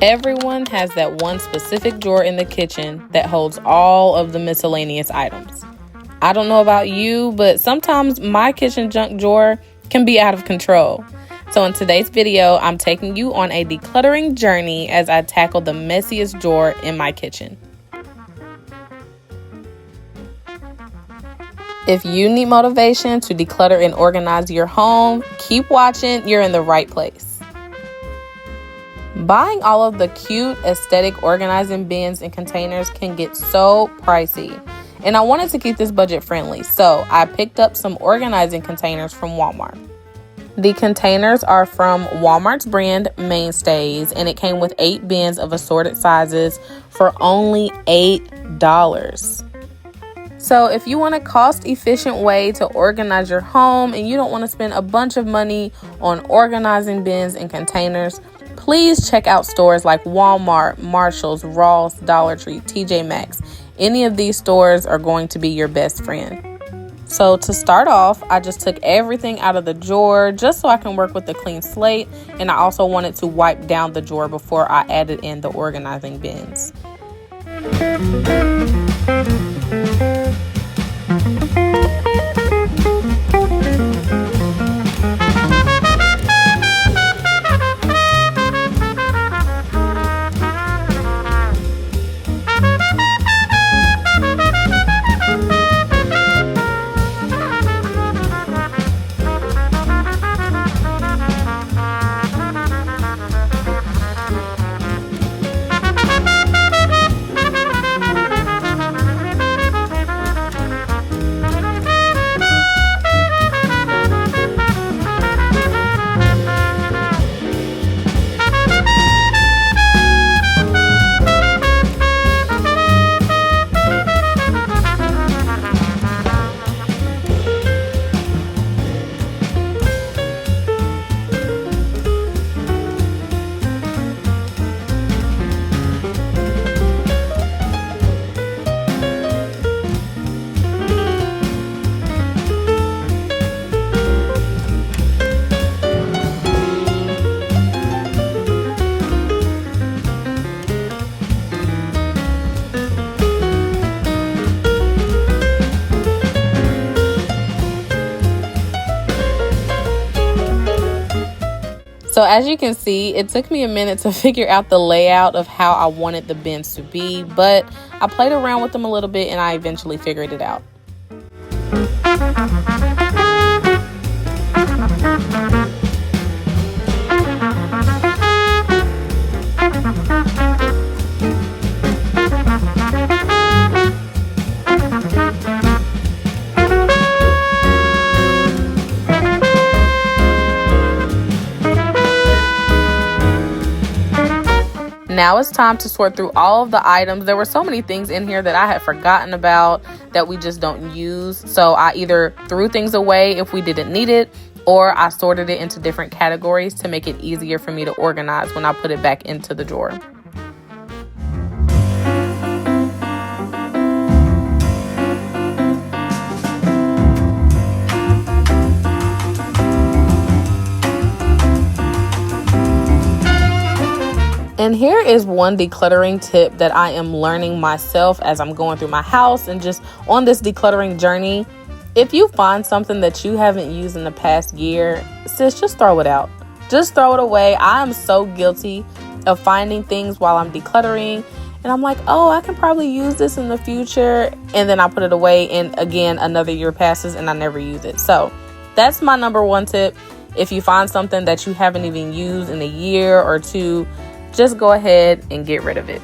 Everyone has that one specific drawer in the kitchen that holds all of the miscellaneous items. I don't know about you, but sometimes my kitchen junk drawer can be out of control. So in today's video, I'm taking you on a decluttering journey as I tackle the messiest drawer in my kitchen. If you need motivation to declutter and organize your home, keep watching, you're in the right place. Buying all of the cute, aesthetic organizing bins and containers can get so pricey. And I wanted to keep this budget friendly, so I picked up some organizing containers from Walmart. The containers are from Walmart's brand Mainstays, and it came with 8 bins of assorted sizes for only $8. So if you want a cost-efficient way to organize your home and you don't want to spend a bunch of money on organizing bins and containers, please check out stores like Walmart, Marshall's, Ross, Dollar Tree, TJ Maxx. Any of these stores are going to be your best friend. So to start off, I just took everything out of the drawer just so I can work with a clean slate, and I also wanted to wipe down the drawer before I added in the organizing bins. So as you can see, it took me a minute to figure out the layout of how I wanted the bins to be, but I played around with them a little bit and I eventually figured it out. Now it's time to sort through all of the items. There were so many things in here that I had forgotten about that we just don't use. So I either threw things away if we didn't need it, or I sorted it into different categories to make it easier for me to organize when I put it back into the drawer. And here is one decluttering tip that I am learning myself as I'm going through my house and just on this decluttering journey. If you find something that you haven't used in the past year, sis, just throw it out. Just throw it away. I am so guilty of finding things while I'm decluttering. And I'm like, oh, I can probably use this in the future. And then I put it away and again, another year passes and I never use it. So that's my number one tip. If you find something that you haven't even used in a year or two, just go ahead and get rid of it.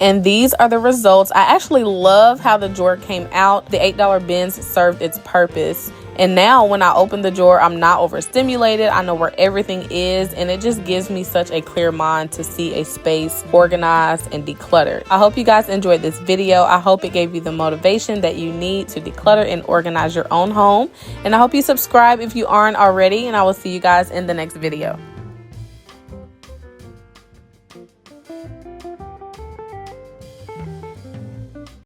And these are the results. I actually love how the drawer came out. The $8 bins served its purpose. And now when I open the drawer, I'm not overstimulated. I know where everything is, and it just gives me such a clear mind to see a space organized and decluttered. I hope you guys enjoyed this video. I hope it gave you the motivation that you need to declutter and organize your own home. And I hope you subscribe if you aren't already, and I will see you guys in the next video.